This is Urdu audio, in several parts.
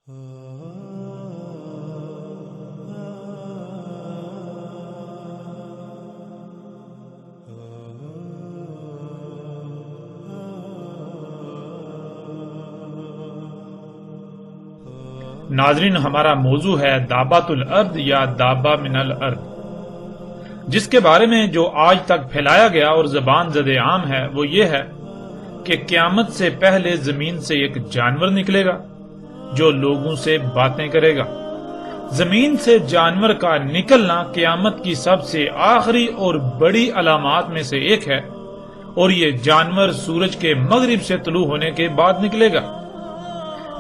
ناظرین، ہمارا موضوع ہے دابۃ الارض یا دابہ من الارض، جس کے بارے میں جو آج تک پھیلایا گیا اور زبان زد عام ہے وہ یہ ہے کہ قیامت سے پہلے زمین سے ایک جانور نکلے گا جو لوگوں سے باتیں کرے گا۔ زمین سے جانور کا نکلنا قیامت کی سب سے آخری اور بڑی علامات میں سے ایک ہے، اور یہ جانور سورج کے مغرب سے طلوع ہونے کے بعد نکلے گا۔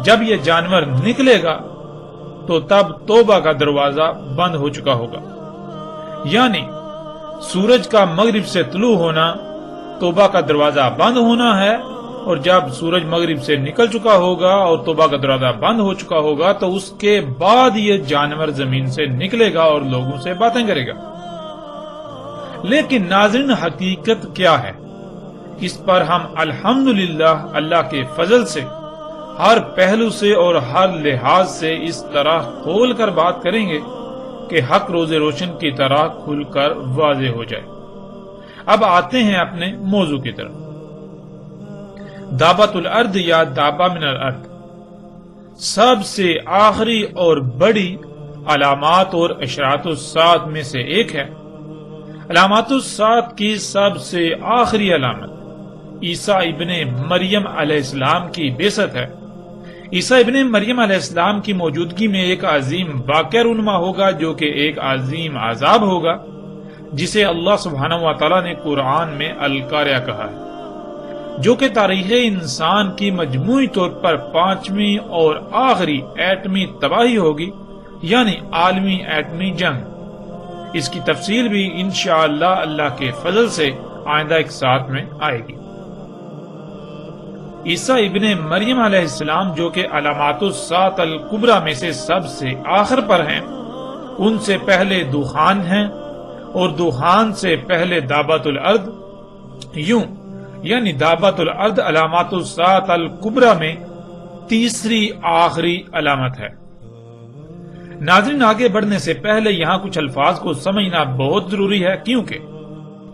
جب یہ جانور نکلے گا تو تب توبہ کا دروازہ بند ہو چکا ہوگا، یعنی سورج کا مغرب سے طلوع ہونا توبہ کا دروازہ بند ہونا ہے، اور جب سورج مغرب سے نکل چکا ہوگا اور توبہ کا دروازہ بند ہو چکا ہوگا تو اس کے بعد یہ جانور زمین سے نکلے گا اور لوگوں سے باتیں کرے گا۔ لیکن ناظرین، حقیقت کیا ہے؟ اس پر ہم الحمدللہ اللہ کے فضل سے ہر پہلو سے اور ہر لحاظ سے اس طرح کھول کر بات کریں گے کہ حق روز روشن کی طرح کھل کر واضح ہو جائے۔ اب آتے ہیں اپنے موضوع کی طرف۔ دابۃ الارض یا دابہ من الارض سب سے آخری اور بڑی علامات اور اشراط الساعۃ میں سے ایک ہے۔ علامات الساعۃ کی سب سے آخری علامت عیسیٰ ابن مریم علیہ السلام کی بعثت ہے۔ عیسیٰ ابن مریم علیہ السلام کی موجودگی میں ایک عظیم واقعہ رونما ہوگا جو کہ ایک عظیم عذاب ہوگا، جسے اللہ سبحانہ و تعالی نے قرآن میں القاریہ کہا ہے، جو کہ تاریخ انسان کی مجموعی طور پر 5ویں اور آخری ایٹمی تباہی ہوگی، یعنی عالمی ایٹمی جنگ۔ اس کی تفصیل بھی انشاءاللہ اللہ کے فضل سے آئندہ ایک ساتھ میں آئے گی۔ عیسیٰ ابن مریم علیہ السلام جو کہ علامات الساعۃ الکبریٰ میں سے سب سے آخر پر ہیں، ان سے پہلے دخان ہیں، اور دخان سے پہلے دابۃ الارض، یوں یعنی دابۃ الارض علامات الساعۃ الکبریٰ میں تیسری آخری علامت ہے۔ ناظرین، آگے بڑھنے سے پہلے یہاں کچھ الفاظ کو سمجھنا بہت ضروری ہے، کیونکہ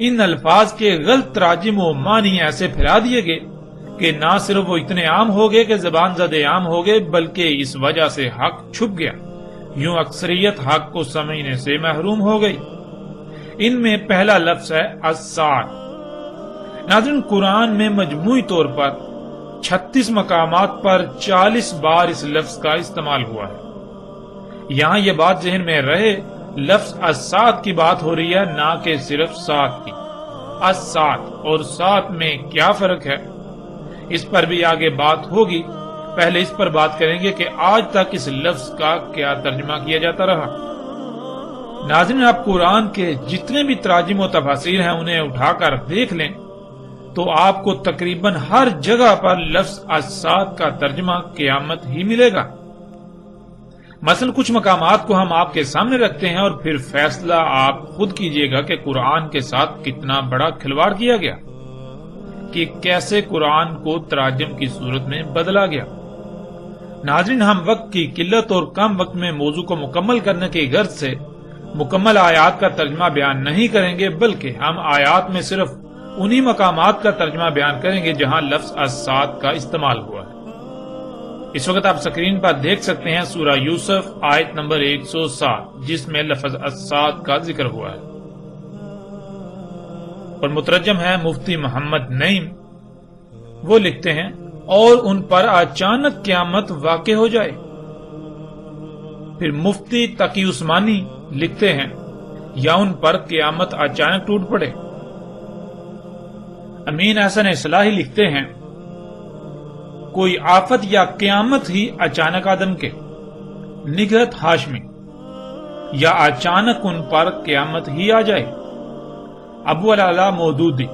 ان الفاظ کے غلط تراجم و معنی ایسے پھیلا دیے گئے کہ نہ صرف وہ اتنے عام ہو گئے کہ زبان زد عام ہو گئے، بلکہ اس وجہ سے حق چھپ گیا، یوں اکثریت حق کو سمجھنے سے محروم ہو گئی۔ ان میں پہلا لفظ ہے الساعۃ۔ ناظرین، قرآن میں مجموعی طور پر 36 مقامات پر 40 بار اس لفظ کا استعمال ہوا ہے۔ یہاں یہ بات ذہن میں رہے، لفظ الساعۃ کی بات ہو رہی ہے، نہ کہ صرف سات کی۔ الساعۃ اور سات میں کیا فرق ہے، اس پر بھی آگے بات ہوگی۔ پہلے اس پر بات کریں گے کہ آج تک اس لفظ کا کیا ترجمہ کیا جاتا رہا۔ ناظرین، آپ قرآن کے جتنے بھی تراجم و تفاسیر ہیں انہیں اٹھا کر دیکھ لیں تو آپ کو تقریباً ہر جگہ پر لفظ الساعۃ کا ترجمہ قیامت ہی ملے گا۔ مثلا کچھ مقامات کو ہم آپ کے سامنے رکھتے ہیں اور پھر فیصلہ آپ خود کیجئے گا کہ قرآن کے ساتھ کتنا بڑا کھلواڑ کیا گیا، کہ کیسے قرآن کو تراجم کی صورت میں بدلا گیا۔ ناظرین، ہم وقت کی قلت اور کم وقت میں موضوع کو مکمل کرنے کی غرض سے مکمل آیات کا ترجمہ بیان نہیں کریں گے، بلکہ ہم آیات میں صرف انہی مقامات کا ترجمہ بیان کریں گے جہاں لفظ الساعۃ کا استعمال ہوا ہے۔ اس وقت آپ سکرین پر دیکھ سکتے ہیں سورہ یوسف آیت نمبر 107، جس میں لفظ الساعۃ کا ذکر ہوا ہے، اور مترجم ہے مفتی محمد نعیم۔ وہ لکھتے ہیں، اور ان پر اچانک قیامت واقع ہو جائے۔ پھر مفتی تقی عثمانی لکھتے ہیں، یا ان پر قیامت اچانک ٹوٹ پڑے۔ امین احسن اصلاحی لکھتے ہیں، کوئی آفت یا قیامت ہی اچانک آدم کے۔ نگہت ہاشمی، یا اچانک ان پر قیامت ہی آ جائے۔ ابو العلا مودودی،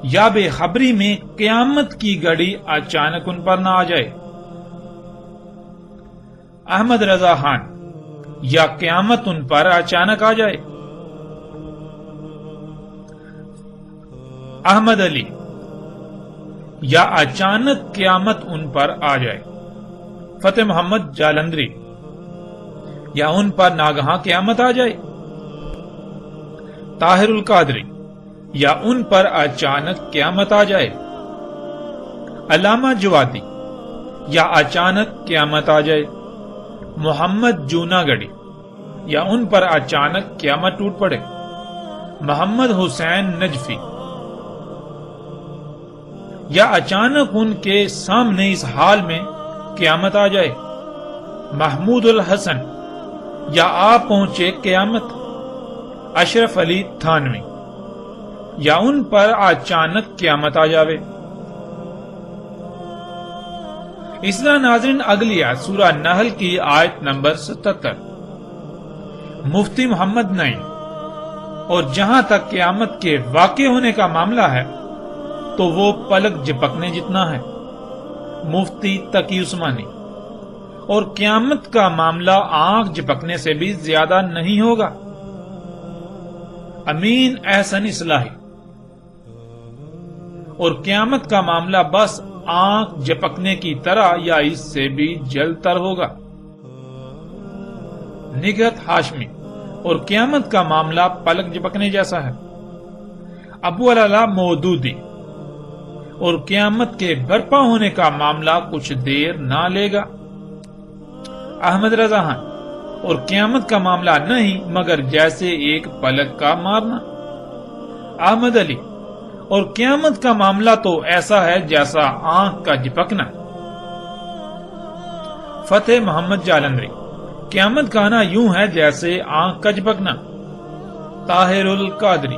یا بے خبری میں قیامت کی گھڑی اچانک ان پر نہ آ جائے۔ احمد رضا خان، یا قیامت ان پر اچانک آ جائے۔ احمد علی، یا اچانک قیامت ان پر آ جائے۔ فتح محمد جالندری، یا ان پر ناگہاں قیامت آ جائے؟ طاہر القادری، یا ان پر اچانک قیامت آ جائے؟ علامہ جوادی، یا اچانک قیامت آ جائے؟ محمد جوناگڑھی، یا ان پر اچانک قیامت ٹوٹ پڑے؟ محمد حسین نجفی، یا اچانک ان کے سامنے اس حال میں قیامت آ جائے؟ محمود الحسن، یا آپ پہنچے قیامت؟ اشرف علی تھانوی، یا ان پر اچانک قیامت آ جاوے؟ اس طرح ناظرین اگلی آیت سورہ نحل کی آیت نمبر 77، مفتی محمد نعیم، اور جہاں تک قیامت کے واقع ہونے کا معاملہ ہے تو وہ پلک جھپکنے جتنا ہے، مفتی تقی عثمانی، اور قیامت کا معاملہ آنکھ جھپکنے سے بھی زیادہ نہیں ہوگا، امین احسن اصلاحی، اور قیامت کا معاملہ بس آنکھ جھپکنے کی طرح یا اس سے بھی جلد تر ہوگا، نگہت ہاشمی، اور قیامت کا معاملہ پلک جھپکنے جیسا ہے، ابو العلا مودودی، اور قیامت کے برپا ہونے کا معاملہ کچھ دیر نہ لے گا، احمد رضا خان، اور قیامت کا معاملہ نہیں مگر جیسے ایک پلک کا مارنا، احمد علی، اور قیامت کا معاملہ تو ایسا ہے جیسا آنکھ کا جھپکنا، فتح محمد جالندری، قیامت کا آنا یوں ہے جیسے آنکھ کا جھپکنا، طاہر القادری،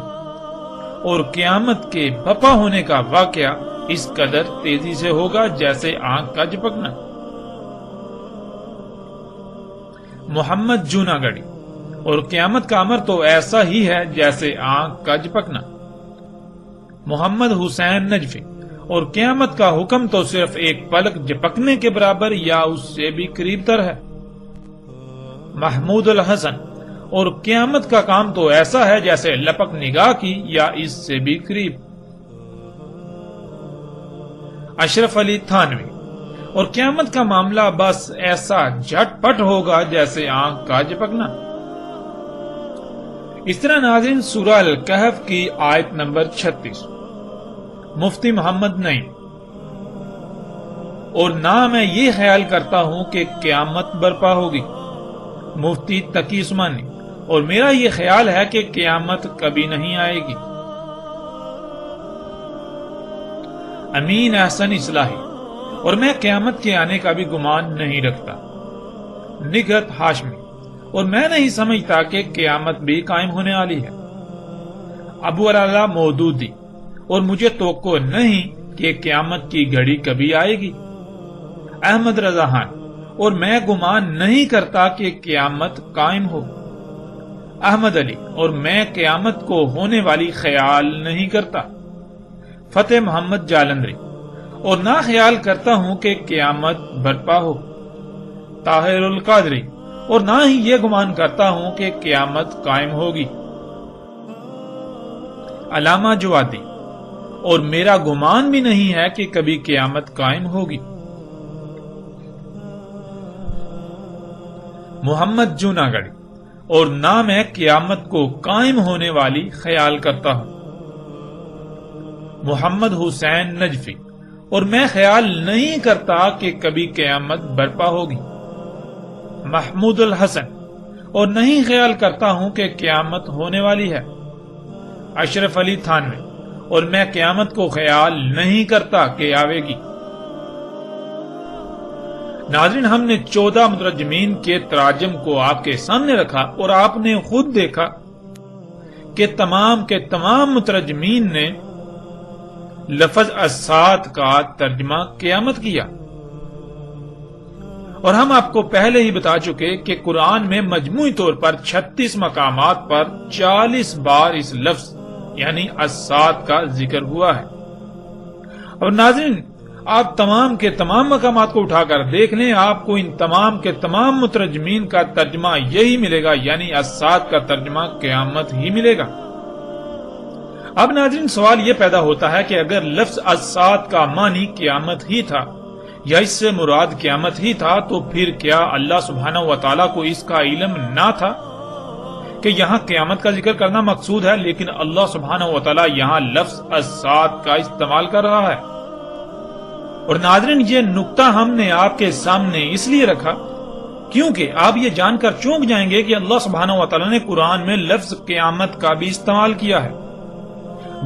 اور قیامت کے بپا ہونے کا واقعہ اس قدر تیزی سے ہوگا جیسے آنکھ کا جھپکنا، محمد جوناگڑھی، اور قیامت کا امر تو ایسا ہی ہے جیسے آنکھ کا جھپکنا، محمد حسین نجفی، اور قیامت کا حکم تو صرف ایک پلک جھپکنے کے برابر یا اس سے بھی قریب تر ہے، محمود الحسن، اور قیامت کا کام تو ایسا ہے جیسے لپک نگاہ کی یا اس سے بھی قریب، اشرف علی تھانوی، اور قیامت کا معاملہ بس ایسا جھٹ پٹ ہوگا جیسے آنکھ کا جھپکنا۔ اس طرح ناظرین سورہ الکہف کی آیت نمبر 36، مفتی محمد نعیم، اور نہ میں یہ خیال کرتا ہوں کہ قیامت برپا ہوگی، مفتی تقی عثمانی، اور میرا یہ خیال ہے کہ قیامت کبھی نہیں آئے گی، امین احسن اصلاحی، اور میں قیامت کے آنے کا بھی گمان نہیں رکھتا، نگہت ہاشمی، اور میں نہیں سمجھتا کہ قیامت بھی قائم ہونے والی ہے، ابو العلا مودودی، اور مجھے توقع نہیں کہ قیامت کی گھڑی کبھی آئے گی، احمد رضا خان، اور میں گمان نہیں کرتا کہ قیامت قائم ہو، احمد علی، اور میں قیامت کو ہونے والی خیال نہیں کرتا، فتح محمد جالندری، اور نہ خیال کرتا ہوں کہ قیامت برپا ہو، طاہر القادری، اور نہ ہی یہ گمان کرتا ہوں کہ قیامت قائم ہوگی، علامہ جوادی، اور میرا گمان بھی نہیں ہے کہ کبھی قیامت قائم ہوگی، محمد جوناگڑھی، اور نہ میں قیامت کو قائم ہونے والی خیال کرتا ہوں، محمد حسین نجفی، اور میں خیال نہیں کرتا کہ کبھی قیامت برپا ہوگی، محمود الحسن، اور نہیں خیال کرتا ہوں کہ قیامت ہونے والی ہے، اشرف علی تھانوی، اور میں قیامت کو خیال نہیں کرتا کہ آئے گی۔ ناظرین ہم نے 14 مترجمین کے تراجم کو آپ کے سامنے رکھا اور آپ نے خود دیکھا کہ تمام کے تمام مترجمین نے لفظ الساعۃ کا ترجمہ قیامت کیا، اور ہم آپ کو پہلے ہی بتا چکے کہ قرآن میں مجموعی طور پر 36 مقامات پر 40 بار اس لفظ یعنی الساعۃ کا ذکر ہوا ہے۔ اور ناظرین آپ تمام کے تمام مقامات کو اٹھا کر دیکھ لیں، آپ کو ان تمام کے تمام مترجمین کا ترجمہ یہی ملے گا، یعنی الساعۃ کا ترجمہ قیامت ہی ملے گا۔ اب ناظرین سوال یہ پیدا ہوتا ہے کہ اگر لفظ الساعۃ کا معنی قیامت ہی تھا، یا اس سے مراد قیامت ہی تھا تو پھر کیا اللہ سبحانہ و تعالیٰ کو اس کا علم نہ تھا کہ یہاں قیامت کا ذکر کرنا مقصود ہے، لیکن اللہ سبحانہ و تعالیٰ یہاں لفظ الساعۃ کا استعمال کر رہا ہے؟ اور ناظرین، یہ نقطہ ہم نے آپ کے سامنے اس لیے رکھا کیونکہ آپ یہ جان کر چونک جائیں گے کہ اللہ سبحانہ و تعالیٰ نے قرآن میں لفظ قیامت کا بھی استعمال کیا ہے،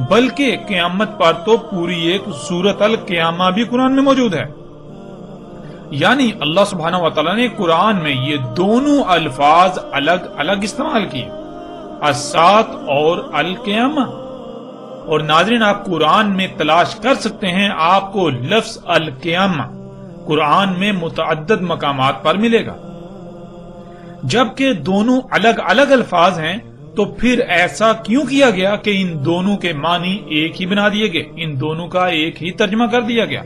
بلکہ قیامت پر تو پوری ایک سورۃ القیامہ بھی قرآن میں موجود ہے۔ یعنی اللہ سبحانہ و تعالیٰ نے قرآن میں یہ دونوں الفاظ الگ الگ استعمال کیے، الساعۃ اور القیامہ۔ اور ناظرین، آپ قرآن میں تلاش کر سکتے ہیں، آپ کو لفظ القیامہ قرآن میں متعدد مقامات پر ملے گا۔ جبکہ دونوں الگ الگ الفاظ ہیں تو پھر ایسا کیوں کیا گیا کہ ان دونوں کے معنی ایک ہی بنا دیے گئے، ان دونوں کا ایک ہی ترجمہ کر دیا گیا؟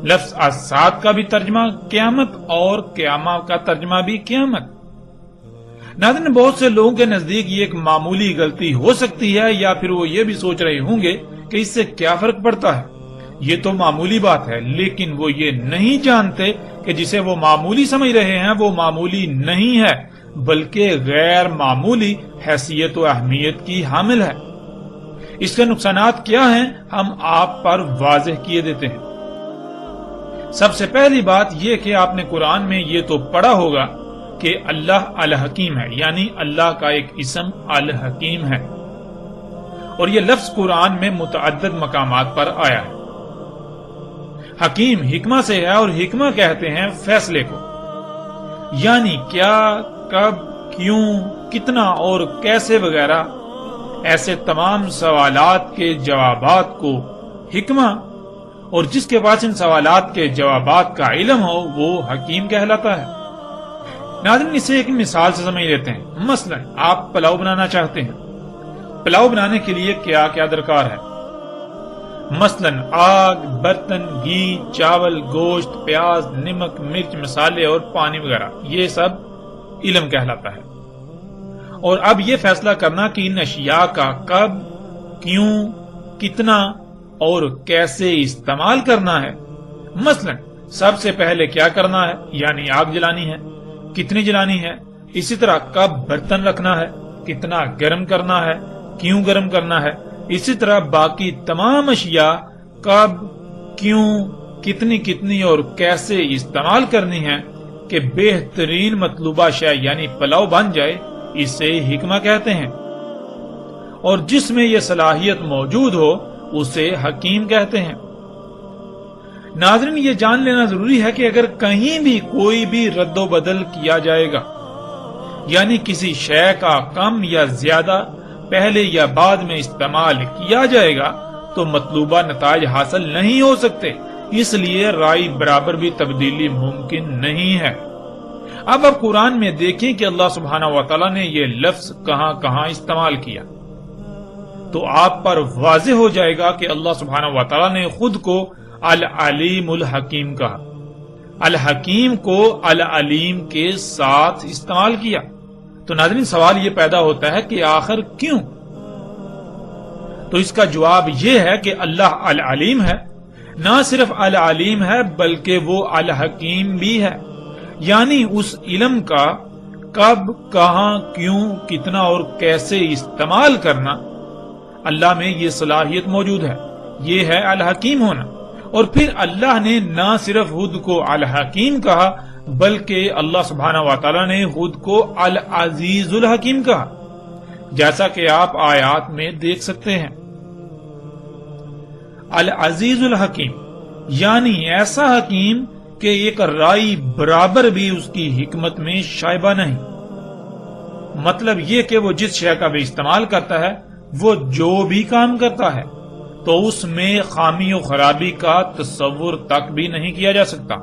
لفظ الساعۃ کا بھی ترجمہ قیامت اور قیامہ کا ترجمہ بھی قیامت۔ ناظرین، بہت سے لوگوں کے نزدیک یہ ایک معمولی غلطی ہو سکتی ہے، یا پھر وہ یہ بھی سوچ رہے ہوں گے کہ اس سے کیا فرق پڑتا ہے، یہ تو معمولی بات ہے، لیکن وہ یہ نہیں جانتے کہ جسے وہ معمولی سمجھ رہے ہیں وہ معمولی نہیں ہے، بلکہ غیر معمولی حیثیت و اہمیت کی حامل ہے۔ اس کے نقصانات کیا ہیں ہم آپ پر واضح کیے دیتے ہیں۔ سب سے پہلی بات یہ کہ آپ نے قرآن میں یہ تو پڑھا ہوگا کہ اللہ الحکیم ہے، یعنی اللہ کا ایک اسم الحکیم ہے، اور یہ لفظ قرآن میں متعدد مقامات پر آیا ہے۔ حکیم حکمہ سے ہے، اور حکمہ کہتے ہیں فیصلے کو، یعنی کیا، کب، کیوں، کتنا اور کیسے وغیرہ ایسے تمام سوالات کے جوابات کو حکمہ، اور جس کے پاس ان سوالات کے جوابات کا علم ہو وہ حکیم کہلاتا ہے۔ ناظرین، اسے ایک مثال سے سمجھ لیتے ہیں۔ مثلا آپ پلاؤ بنانا چاہتے ہیں، پلاؤ بنانے کے لیے کیا کیا درکار ہے؟ مثلا آگ، برتن، گھی، چاول، گوشت، پیاز، نمک، مرچ، مسالے اور پانی وغیرہ، یہ سب علم کہلاتا ہے۔ اور اب یہ فیصلہ کرنا کہ ان اشیاء کا کب، کیوں، کتنا اور کیسے استعمال کرنا ہے۔ مثلا سب سے پہلے کیا کرنا ہے، یعنی آگ جلانی ہے، کتنی جلانی ہے، اسی طرح کب برتن رکھنا ہے، کتنا گرم کرنا ہے، کیوں گرم کرنا ہے، اسی طرح باقی تمام اشیاء کب، کیوں، کتنی اور کیسے استعمال کرنی ہے کہ بہترین مطلوبہ شے یعنی پلاؤ بن جائے، اسے حکمہ کہتے ہیں۔ اور جس میں یہ صلاحیت موجود ہو اسے حکیم کہتے ہیں۔ ناظرین، یہ جان لینا ضروری ہے کہ اگر کہیں بھی کوئی بھی رد و بدل کیا جائے گا، یعنی کسی شے کا کم یا زیادہ پہلے یا بعد میں استعمال کیا جائے گا تو مطلوبہ نتائج حاصل نہیں ہو سکتے، اس لیے رائے برابر بھی تبدیلی ممکن نہیں ہے۔ اب آپ قرآن میں دیکھیں کہ اللہ سبحانہ و تعالیٰ نے یہ لفظ کہاں کہاں استعمال کیا، تو آپ پر واضح ہو جائے گا کہ اللہ سبحانہ و تعالیٰ نے خود کو العلیم الحکیم کہا، الحکیم کو العلیم کے ساتھ استعمال کیا۔ تو ناظرین، سوال یہ پیدا ہوتا ہے کہ آخر کیوں؟ تو اس کا جواب یہ ہے کہ اللہ العلیم ہے، نہ صرف العلیم ہے بلکہ وہ الحکیم بھی ہے، یعنی اس علم کا کب، کہاں، کیوں، کتنا اور کیسے استعمال کرنا اللہ میں یہ صلاحیت موجود ہے، یہ ہے الحکیم ہونا۔ اور پھر اللہ نے نہ صرف خود کو الحکیم کہا بلکہ اللہ سبحانہ و تعالیٰ نے خود کو العزیز الحکیم کہا، جیسا کہ آپ آیات میں دیکھ سکتے ہیں۔ العزیز الحکیم یعنی ایسا حکیم کہ ایک رائی برابر بھی اس کی حکمت میں شائبہ نہیں۔ مطلب یہ کہ وہ جس شے کا بھی استعمال کرتا ہے، وہ جو بھی کام کرتا ہے تو اس میں خامی و خرابی کا تصور تک بھی نہیں کیا جا سکتا۔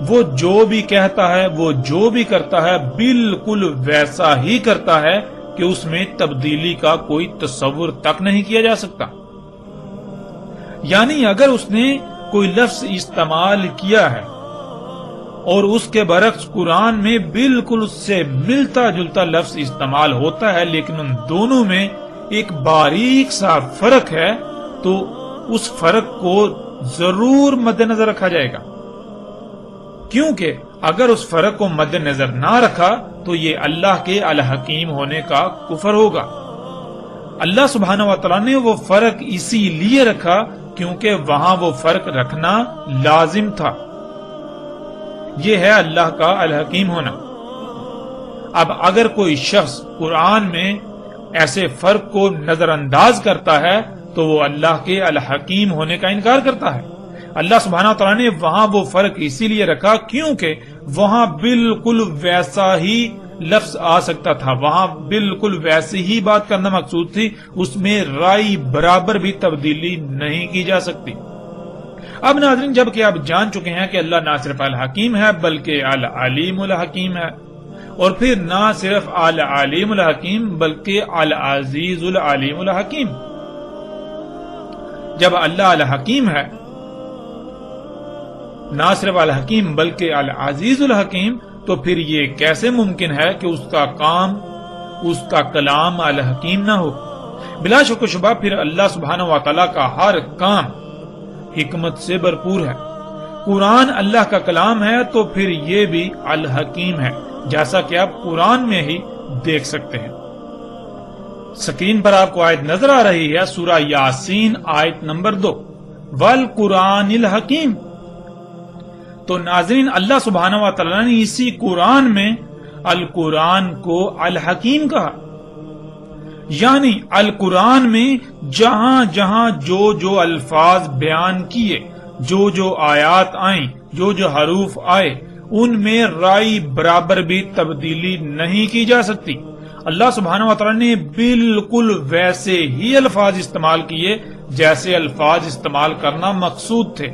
وہ جو بھی کہتا ہے، وہ جو بھی کرتا ہے، بالکل ویسا ہی کرتا ہے کہ اس میں تبدیلی کا کوئی تصور تک نہیں کیا جا سکتا۔ یعنی اگر اس نے کوئی لفظ استعمال کیا ہے اور اس کے برعکس قرآن میں بالکل اس سے ملتا جلتا لفظ استعمال ہوتا ہے، لیکن ان دونوں میں ایک باریک سا فرق ہے، تو اس فرق کو ضرور مد نظر رکھا جائے گا۔ کیونکہ اگر اس فرق کو مد نظر نہ رکھا تو یہ اللہ کے الحکیم ہونے کا کفر ہوگا۔ اللہ سبحانہ و تعالیٰ نے وہ فرق اسی لیے رکھا کیونکہ وہاں وہ فرق رکھنا لازم تھا۔ یہ ہے اللہ کا الحکیم ہونا۔ اب اگر کوئی شخص قرآن میں ایسے فرق کو نظر انداز کرتا ہے تو وہ اللہ کے الحکیم ہونے کا انکار کرتا ہے۔ اللہ سبحانہ و تعالیٰ نے وہاں وہ فرق اسی لیے رکھا کیونکہ وہاں بالکل ویسا ہی لفظ آ سکتا تھا، وہاں بالکل ویسی ہی بات کرنا مقصود تھی، اس میں رائے برابر بھی تبدیلی نہیں کی جا سکتی۔ اب ناظرین، جب کہ آپ جان چکے ہیں کہ اللہ نہ صرف الحکیم ہے بلکہ العلیم الحکیم ہے، اور پھر نہ صرف العلیم الحکیم بلکہ العزیز العلیم الحکیم، جب اللہ الحکیم ہے، نہ صرف الحکیم بلکہ العزیز الحکیم، تو پھر یہ کیسے ممکن ہے کہ اس کا کام، اس کا کلام الحکیم نہ ہو؟ بلا شک و شبہ پھر اللہ سبحانہ و تعالیٰ کا ہر کام حکمت سے بھرپور ہے۔ قرآن اللہ کا کلام ہے تو پھر یہ بھی الحکیم ہے، جیسا کہ آپ قرآن میں ہی دیکھ سکتے ہیں۔ سکرین پر آپ کو آیت نظر آ رہی ہے، سورہ یاسین آیت نمبر 2، والقرآن الحکیم۔ تو ناظرین، اللہ سبحانہ و تعالیٰ نے اسی قرآن میں القرآن کو الحکیم کہا، یعنی القرآن میں جہاں جہاں جو الفاظ بیان کیے، جو آیات آئیں، جو حروف آئے، ان میں رائے برابر بھی تبدیلی نہیں کی جا سکتی۔ اللہ سبحانہ و تعالیٰ نے بالکل ویسے ہی الفاظ استعمال کیے جیسے الفاظ استعمال کرنا مقصود تھے۔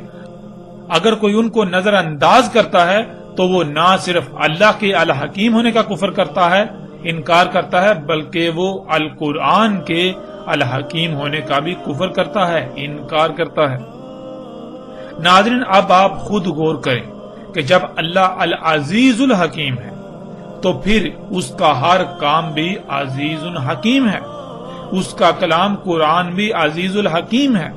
اگر کوئی ان کو نظر انداز کرتا ہے تو وہ نہ صرف اللہ کے الحکیم ہونے کا کفر کرتا ہے، انکار کرتا ہے، بلکہ وہ القرآن کے الحکیم ہونے کا بھی کفر کرتا ہے، انکار کرتا ہے۔ ناظرین، اب آپ خود غور کریں کہ جب اللہ العزیز الحکیم ہے تو پھر اس کا ہر کام بھی عزیز الحکیم ہے، اس کا کلام قرآن بھی عزیز الحکیم ہے،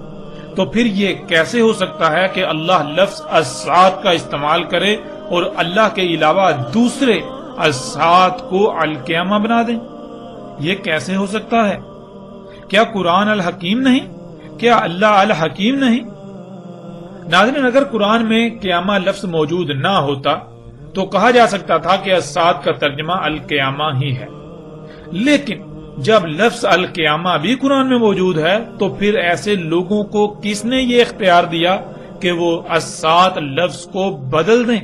تو پھر یہ کیسے ہو سکتا ہے کہ اللہ لفظ الساعت کا استعمال کرے اور اللہ کے علاوہ دوسرے الساعت کو القیامہ بنا دیں؟ یہ کیسے ہو سکتا ہے؟ کیا قرآن الحکیم نہیں؟ کیا اللہ الحکیم نہیں؟ ناظرین، اگر قرآن میں قیامہ لفظ موجود نہ ہوتا تو کہا جا سکتا تھا کہ الساعت کا ترجمہ القیامہ ہی ہے، لیکن جب لفظ القیامہ بھی قرآن میں موجود ہے تو پھر ایسے لوگوں کو کس نے یہ اختیار دیا کہ وہ الساعت لفظ کو بدل دیں؟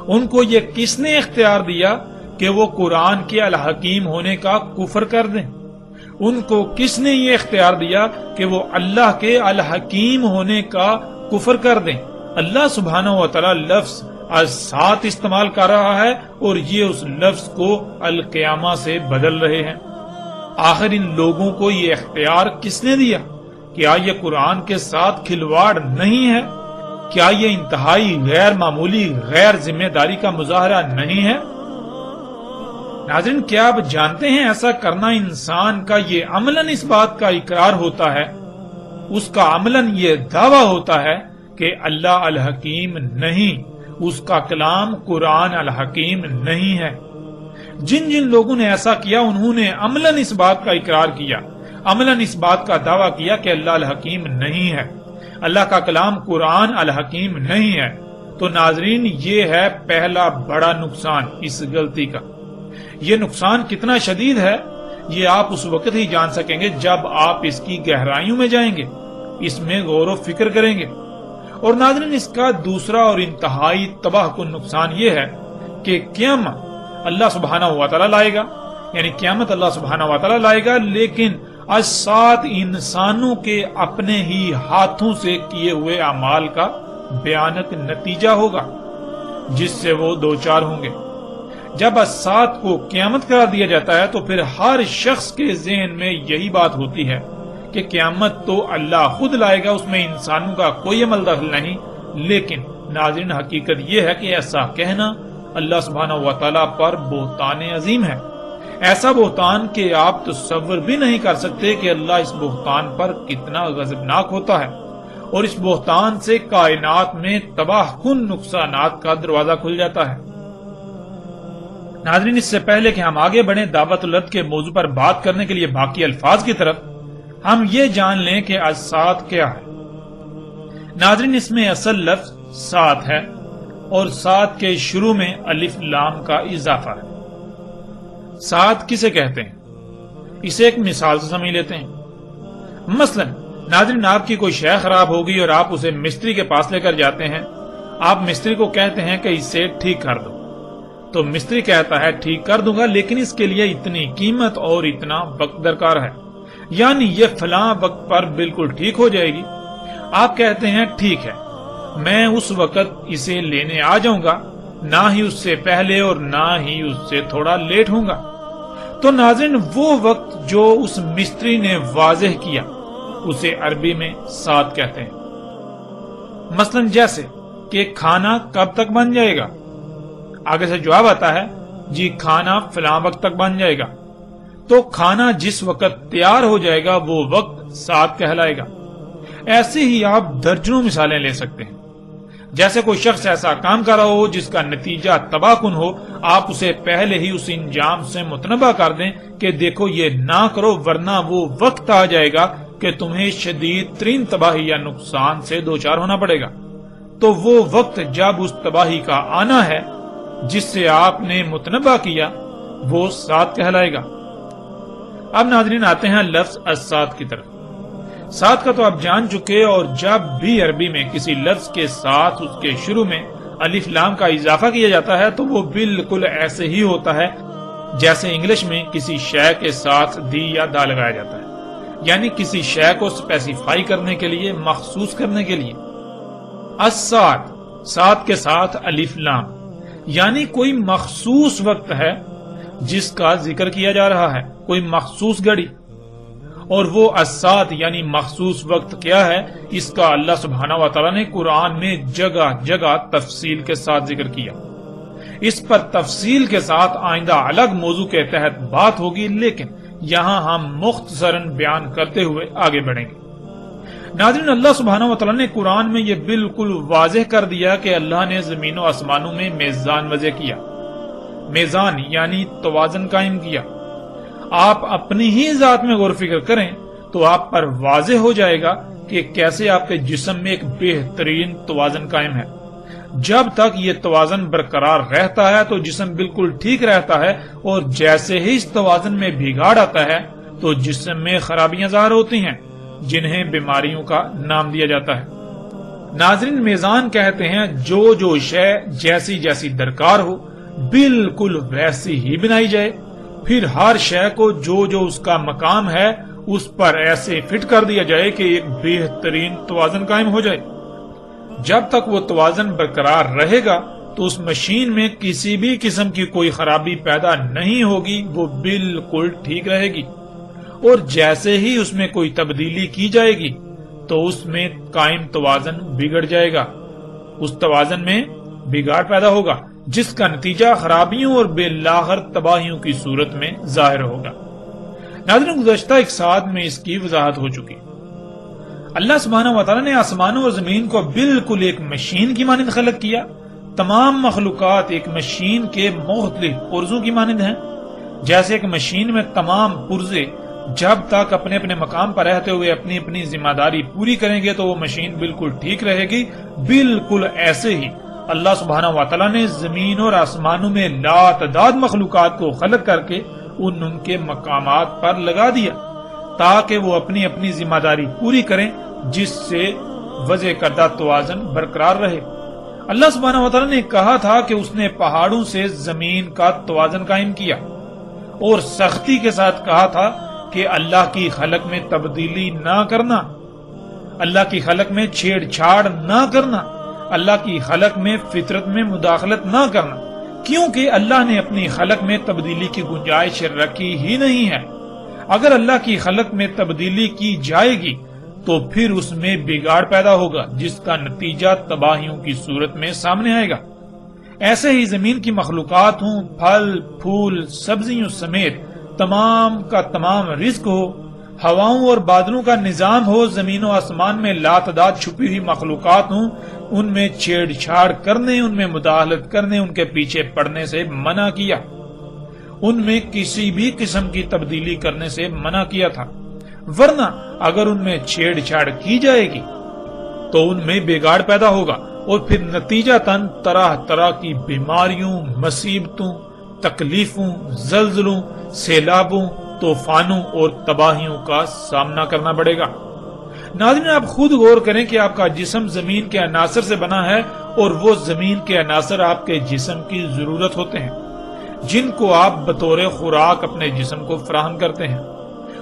ان کو یہ کس نے اختیار دیا کہ وہ قرآن کے الحکیم ہونے کا کفر کر دیں؟ ان کو کس نے یہ اختیار دیا کہ وہ اللہ کے الحکیم ہونے کا کفر کر دیں؟ اللہ سبحانہ و تعالی لفظ الساعت استعمال کر رہا ہے اور یہ اس لفظ کو القیامہ سے بدل رہے ہیں۔ آخر ان لوگوں کو یہ اختیار کس نے دیا؟ کیا یہ قرآن کے ساتھ کھلواڑ نہیں ہے؟ کیا یہ انتہائی غیر معمولی غیر ذمہ داری کا مظاہرہ نہیں ہے؟ ناظرین، کیا آپ جانتے ہیں ایسا کرنا انسان کا یہ عملاً اس بات کا اقرار ہوتا ہے، اس کا عملاً یہ دعویٰ ہوتا ہے کہ اللہ الحکیم نہیں، اس کا کلام قرآن الحکیم نہیں ہے۔ جن جن لوگوں نے ایسا کیا انہوں نے عملاً اس بات کا اقرار کیا، عملاً اس بات کا دعویٰ کیا کہ اللہ الحکیم نہیں ہے، اللہ کا کلام قرآن الحکیم نہیں ہے۔ تو ناظرین، یہ ہے پہلا بڑا نقصان اس غلطی کا۔ یہ نقصان کتنا شدید ہے یہ آپ اس وقت ہی جان سکیں گے جب آپ اس کی گہرائیوں میں جائیں گے، اس میں غور و فکر کریں گے۔ اور ناظرین، اس کا دوسرا اور انتہائی تباہ کن نقصان یہ ہے کہ قیامت اللہ سبحانہ و تعالیٰ لائے گا، یعنی قیامت اللہ سبحانہ و تعالیٰ لائے گا، لیکن الساعت انسانوں کے اپنے ہی ہاتھوں سے کیے ہوئے اعمال کا بیانت نتیجہ ہوگا جس سے وہ دوچار ہوں گے۔ جب الساعت کو قیامت قرار دیا جاتا ہے تو پھر ہر شخص کے ذہن میں یہی بات ہوتی ہے کہ قیامت تو اللہ خود لائے گا، اس میں انسانوں کا کوئی عمل دخل نہیں۔ لیکن ناظرین، حقیقت یہ ہے کہ ایسا کہنا اللہ سبحانہ و تعالیٰ پر بہتان عظیم ہے، ایسا بہتان کہ آپ تصور بھی نہیں کر سکتے کہ اللہ اس بہتان پر کتنا غضبناک ہوتا ہے اور اس بہتان سے کائنات میں تباہ کن نقصانات کا دروازہ کھل جاتا ہے۔ ناظرین، اس سے پہلے کہ ہم آگے بڑھیں دعوت الارض کے موضوع پر بات کرنے کے لیے باقی الفاظ کی طرف، ہم یہ جان لیں کہ السات کیا ہے۔ ناظرین، اس میں اصل لفظ سات ہے اور سات کے شروع میں الف لام کا اضافہ ہے۔ سات کسے کہتے ہیں؟ اسے ایک مثال سے سمجھ لیتے ہیں۔ مثلا ناظرین، آپ کی کوئی شے خراب ہوگی اور آپ اسے مستری کے پاس لے کر جاتے ہیں۔ آپ مستری کو کہتے ہیں کہ اسے ٹھیک کر دو، تو مستری کہتا ہے ٹھیک کر دوں گا، لیکن اس کے لیے اتنی قیمت اور اتنا وقت درکار ہے، یعنی یہ فلاں وقت پر بالکل ٹھیک ہو جائے گی۔ آپ کہتے ہیں ٹھیک ہے، میں اس وقت اسے لینے آ جاؤں گا، نہ ہی اس سے پہلے اور نہ ہی اس سے تھوڑا لیٹ ہوں گا۔ تو ناظرین، وہ وقت جو اس مستری نے واضح کیا اسے عربی میں سات کہتے ہیں۔ مثلا جیسے کہ کھانا کب تک بن جائے گا، آگے سے جواب آتا ہے جی کھانا فلاں وقت تک بن جائے گا، تو کھانا جس وقت تیار ہو جائے گا وہ وقت سات کہلائے گا۔ ایسے ہی آپ درجنوں مثالیں لے سکتے ہیں۔ جیسے کوئی شخص ایسا کام کر رہا ہو جس کا نتیجہ تباہ کن ہو، آپ اسے پہلے ہی اس انجام سے متنبہ کر دیں کہ دیکھو یہ نہ کرو ورنہ وہ وقت آ جائے گا کہ تمہیں شدید ترین تباہی یا نقصان سے دوچار ہونا پڑے گا۔ تو وہ وقت جب اس تباہی کا آنا ہے جس سے آپ نے متنبہ کیا وہ سات کہلائے گا۔ اب ناظرین آتے ہیں لفظ السات کی طرف۔ سات کا تو آپ جان چکے، اور جب بھی عربی میں کسی لفظ کے ساتھ اس کے شروع میں الف لام کا اضافہ کیا جاتا ہے تو وہ بالکل ایسے ہی ہوتا ہے جیسے انگلش میں کسی شے کے ساتھ دی یا دا لگایا جاتا ہے، یعنی کسی شے کو اسپیسیفائی کرنے کے لیے، مخصوص کرنے کے لیے۔ السات، سات کے ساتھ الف لام، یعنی کوئی مخصوص وقت ہے جس کا ذکر کیا جا رہا ہے، کوئی مخصوص گھڑی۔ اور وہ السات یعنی مخصوص وقت کیا ہے، اس کا اللہ سبحانہ و تعالیٰ نے قرآن میں جگہ جگہ تفصیل کے ساتھ ذکر کیا۔ اس پر تفصیل کے ساتھ آئندہ الگ موضوع کے تحت بات ہوگی، لیکن یہاں ہم مختصراً بیان کرتے ہوئے آگے بڑھیں گے۔ ناظرین، اللہ سبحانہ و تعالیٰ نے قرآن میں یہ بالکل واضح کر دیا کہ اللہ نے زمین و آسمانوں میں میزان وضع کیا۔ میزان یعنی توازن قائم کیا۔ آپ اپنی ہی ذات میں غور و فکر کریں تو آپ پر واضح ہو جائے گا کہ کیسے آپ کے جسم میں ایک بہترین توازن قائم ہے۔ جب تک یہ توازن برقرار رہتا ہے تو جسم بالکل ٹھیک رہتا ہے، اور جیسے ہی اس توازن میں بگاڑ آتا ہے تو جسم میں خرابیاں ظاہر ہوتی ہیں جنہیں بیماریوں کا نام دیا جاتا ہے۔ ناظرین، میزان کہتے ہیں جو شے جیسی جیسی درکار ہو بالکل ویسی ہی بنائی جائے، پھر ہر شے کو جو اس کا مقام ہے اس پر ایسے فٹ کر دیا جائے کہ ایک بہترین توازن قائم ہو جائے۔ جب تک وہ توازن برقرار رہے گا تو اس مشین میں کسی بھی قسم کی کوئی خرابی پیدا نہیں ہوگی، وہ بالکل ٹھیک رہے گی۔ اور جیسے ہی اس میں کوئی تبدیلی کی جائے گی تو اس میں قائم توازن بگڑ جائے گا، اس توازن میں بگاڑ پیدا ہوگا جس کا نتیجہ خرابیوں اور بالآخر تباہیوں کی صورت میں ظاہر ہوگا۔ ناظرین، گزشتہ ایک ساتھ میں اس کی وضاحت ہو چکی۔ اللہ سبحانہ و تعالیٰ نے آسمانوں اور زمین کو بالکل ایک مشین کی مانند خلق کیا۔ تمام مخلوقات ایک مشین کے مختلف پرزوں کی مانند ہیں۔ جیسے ایک مشین میں تمام پرزے جب تک اپنے اپنے مقام پر رہتے ہوئے اپنی اپنی ذمہ داری پوری کریں گے تو وہ مشین بالکل ٹھیک رہے گی، بالکل ایسے ہی اللہ سبحانہ و تعالیٰ نے زمین اور آسمانوں میں لاتعداد مخلوقات کو خلق کر کے ان کے مقامات پر لگا دیا تاکہ وہ اپنی اپنی ذمہ داری پوری کریں، جس سے وضع کردہ توازن برقرار رہے۔ اللہ سبحانہ و تعالیٰ نے کہا تھا کہ اس نے پہاڑوں سے زمین کا توازن قائم کیا، اور سختی کے ساتھ کہا تھا کہ اللہ کی خلق میں تبدیلی نہ کرنا، اللہ کی خلق میں چھیڑ چھاڑ نہ کرنا، اللہ کی خلق میں فطرت میں مداخلت نہ کرنا، کیونکہ اللہ نے اپنی خلق میں تبدیلی کی گنجائش رکھی ہی نہیں ہے۔ اگر اللہ کی خلق میں تبدیلی کی جائے گی تو پھر اس میں بگاڑ پیدا ہوگا جس کا نتیجہ تباہیوں کی صورت میں سامنے آئے گا۔ ایسے ہی زمین کی مخلوقات ہوں، پھل پھول سبزیوں سمیت تمام کا تمام رزق ہو، ہواؤں اور بادلوں کا نظام ہو، زمین و آسمان میں لاتعداد چھپی ہوئی مخلوقات ہوں، ان میں چھیڑ چھاڑ کرنے، ان میں مداخلت کرنے، ان کے پیچھے پڑنے سے منع کیا، ان میں کسی بھی قسم کی تبدیلی کرنے سے منع کیا تھا، ورنہ اگر ان میں چھیڑ چھاڑ کی جائے گی تو ان میں بگاڑ پیدا ہوگا، اور پھر نتیجتاً طرح طرح کی بیماریوں، مصیبتوں، تکلیفوں، زلزلوں، سیلابوں، طوفانوں اور تباہیوں کا سامنا کرنا پڑے گا۔ ناظرین، آپ خود غور کریں کہ آپ کا جسم زمین کے عناصر سے بنا ہے، اور وہ زمین کے عناصر آپ کے جسم کی ضرورت ہوتے ہیں، جن کو آپ بطور خوراک اپنے جسم کو فراہم کرتے ہیں۔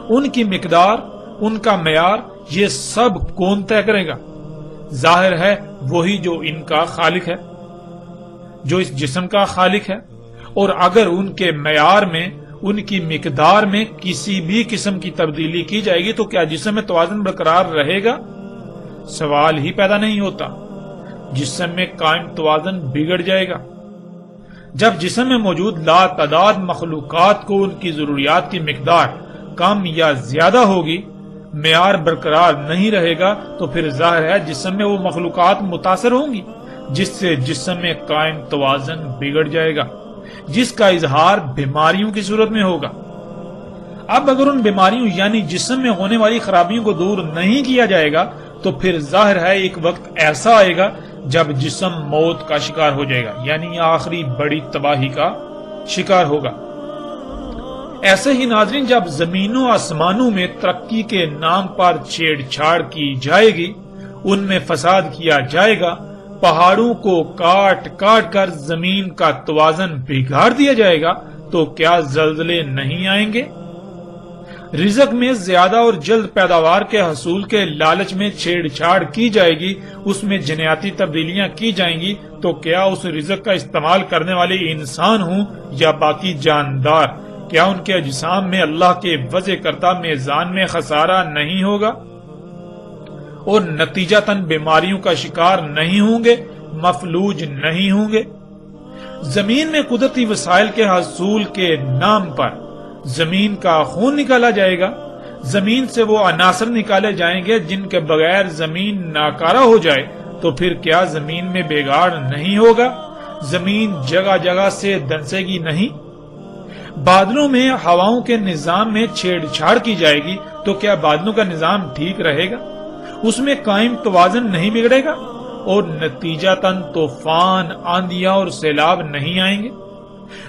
ان کی مقدار، ان کا معیار، یہ سب کون طے کرے گا؟ ظاہر ہے وہی جو ان کا خالق ہے، جو اس جسم کا خالق ہے، اور اگر ان کے معیار میں، ان کی مقدار میں کسی بھی قسم کی تبدیلی کی جائے گی تو کیا جسم میں توازن برقرار رہے گا؟ سوال ہی پیدا نہیں ہوتا۔ جسم میں قائم توازن بگڑ جائے گا۔ جب جسم میں موجود لاتعداد مخلوقات کو ان کی ضروریات کی مقدار کم یا زیادہ ہوگی، معیار برقرار نہیں رہے گا، تو پھر ظاہر ہے جسم میں وہ مخلوقات متاثر ہوں گی، جس سے جسم میں قائم توازن بگڑ جائے گا، جس کا اظہار بیماریوں کی صورت میں ہوگا۔ اب اگر ان بیماریوں یعنی جسم میں ہونے والی خرابیوں کو دور نہیں کیا جائے گا تو پھر ظاہر ہے ایک وقت ایسا آئے گا جب جسم موت کا شکار ہو جائے گا، یعنی آخری بڑی تباہی کا شکار ہوگا۔ ایسے ہی ناظرین، جب زمینوں آسمانوں میں ترقی کے نام پر چھیڑ چھاڑ کی جائے گی، ان میں فساد کیا جائے گا، پہاڑوں کو کاٹ کاٹ کر زمین کا توازن بگاڑ دیا جائے گا، تو کیا زلزلے نہیں آئیں گے؟ رزق میں زیادہ اور جلد پیداوار کے حصول کے لالچ میں چھیڑ چھاڑ کی جائے گی، اس میں جنیاتی تبدیلیاں کی جائیں گی، تو کیا اس رزق کا استعمال کرنے والے انسان ہوں یا باقی جاندار، کیا ان کے اجسام میں اللہ کے وضع کردہ میزان میں خسارہ نہیں ہوگا اور نتیجتاً بیماریوں کا شکار نہیں ہوں گے، مفلوج نہیں ہوں گے؟ زمین میں قدرتی وسائل کے حصول کے نام پر زمین کا خون نکالا جائے گا، زمین سے وہ عناصر نکالے جائیں گے جن کے بغیر زمین ناکارہ ہو جائے، تو پھر کیا زمین میں بگاڑ نہیں ہوگا؟ زمین جگہ جگہ سے دنسے گی نہیں؟ بادلوں میں ہواؤں کے نظام میں چھیڑ چھاڑ کی جائے گی تو کیا بادلوں کا نظام ٹھیک رہے گا؟ اس میں قائم توازن نہیں بگڑے گا اور نتیجتاً طوفان، آندیاں اور سیلاب نہیں آئیں گے؟